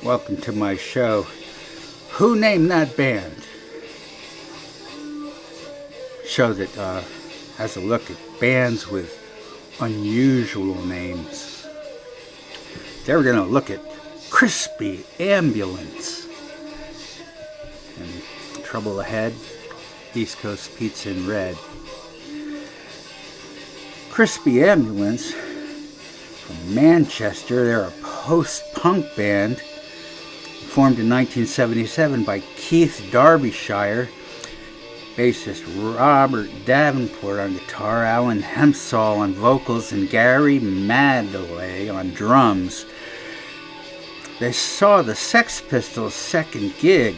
Welcome to my show. Who named that band? Show that has a look at bands with unusual names. Today we're going to look at Crispy Ambulence. And trouble ahead, East Coast Pizza in Red. Crispy Ambulence from Manchester. They're a post-punk band formed in 1977 by Keith Derbyshire, bassist Robert Davenport on guitar, Alan Hempsall on vocals, and Gary Madeley on drums. They saw the Sex Pistols' second gig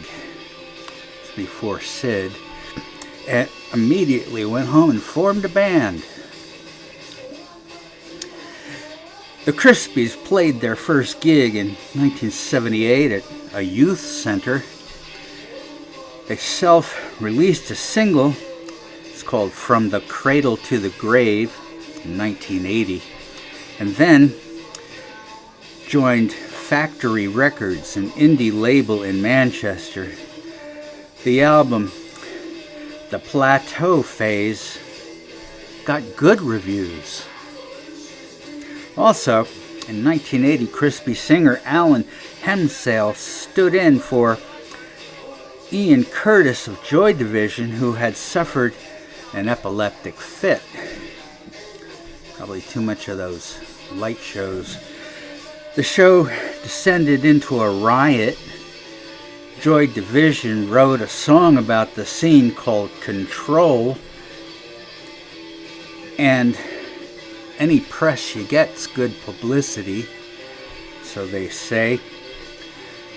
before Sid, and immediately went home and formed a band. The Crispies played their first gig in 1978 at a youth center. They self-released a single. It's called From the Cradle to the Grave in 1980. And then joined Factory Records, an indie label in Manchester. The album, The Plateau Phase, got good reviews. Also, in 1980, Crispy singer Alan Hempsall stood in for Ian Curtis of Joy Division, who had suffered an epileptic fit. Probably too much of those light shows. The show descended into a riot. Joy Division wrote a song about the scene called Control, and any press you get's good publicity, so they say.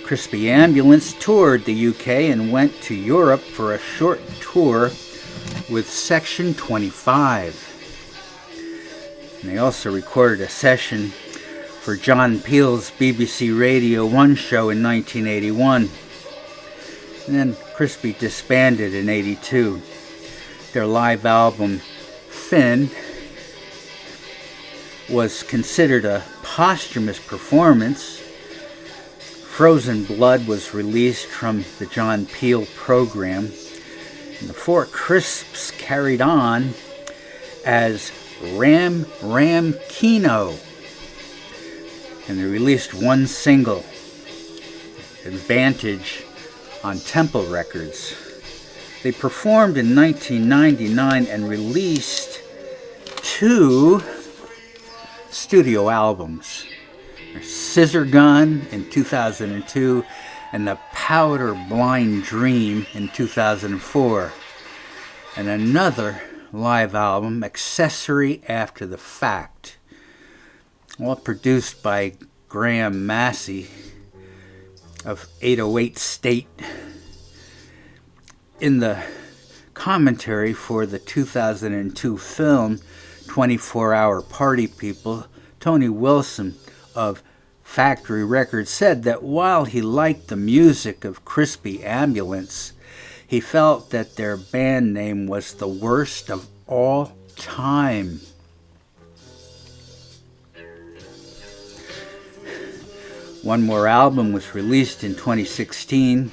Crispy Ambulance toured the UK and went to Europe for a short tour with Section 25. And they also recorded a session for John Peel's BBC Radio 1 show in 1981. And then Crispy disbanded in 82. Their live album, Finn, was considered a posthumous performance. Frozen Blood was released from the John Peel program. And the Four Crisps carried on as Ram Ram Kino. And they released one single, Advantage, on Temple Records. They performed in 1999 and released two studio albums, Scissor Gun in 2002 and The Powder Blind Dream in 2004, and another live album, Accessory After the Fact, all produced by Graham Massey of 808 State. In the commentary for the 2002 film 24-Hour Party People, Tony Wilson of Factory Records said that while he liked the music of Crispy Ambulance, he felt that their band name was the worst of all time. One more album was released in 2016,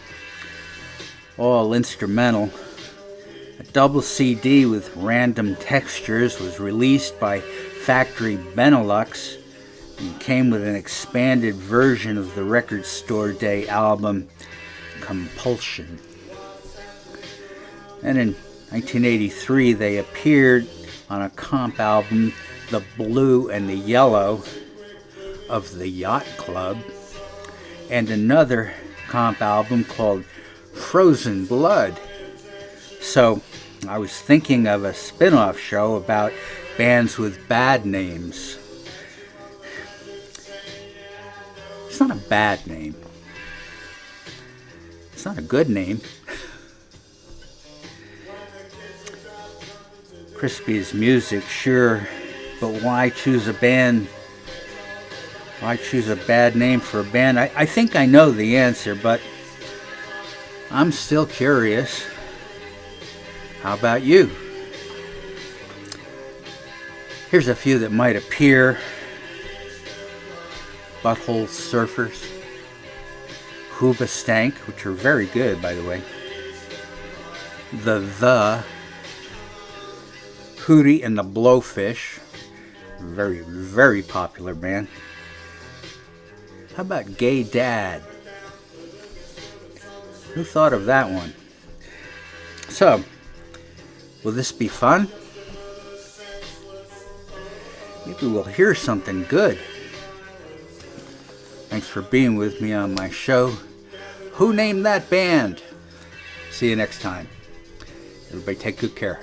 all instrumental. A double CD with random textures was released by Factory Benelux and came with an expanded version of the Record Store Day album, Compulsion. And in 1983, they appeared on a comp album, The Blue and the Yellow of the Yacht Club, and another comp album called Frozen Blood. So I was thinking of a spin-off show about bands with bad names. It's not a bad name. It's not a good name. Crispy's music, sure, but why choose a band? Why choose a bad name for a band? I think I know the answer, but I'm still curious. How about you? Here's a few that might appear Butthole Surfers, Hoobastank, which are very good, by the way. The Hootie and the Blowfish, very, very popular band. How about Gay Dad? Who thought of that one? So, will this be fun? Maybe we'll hear something good. Thanks for being with me on my show. Who named that band? See you next time. Everybody take good care.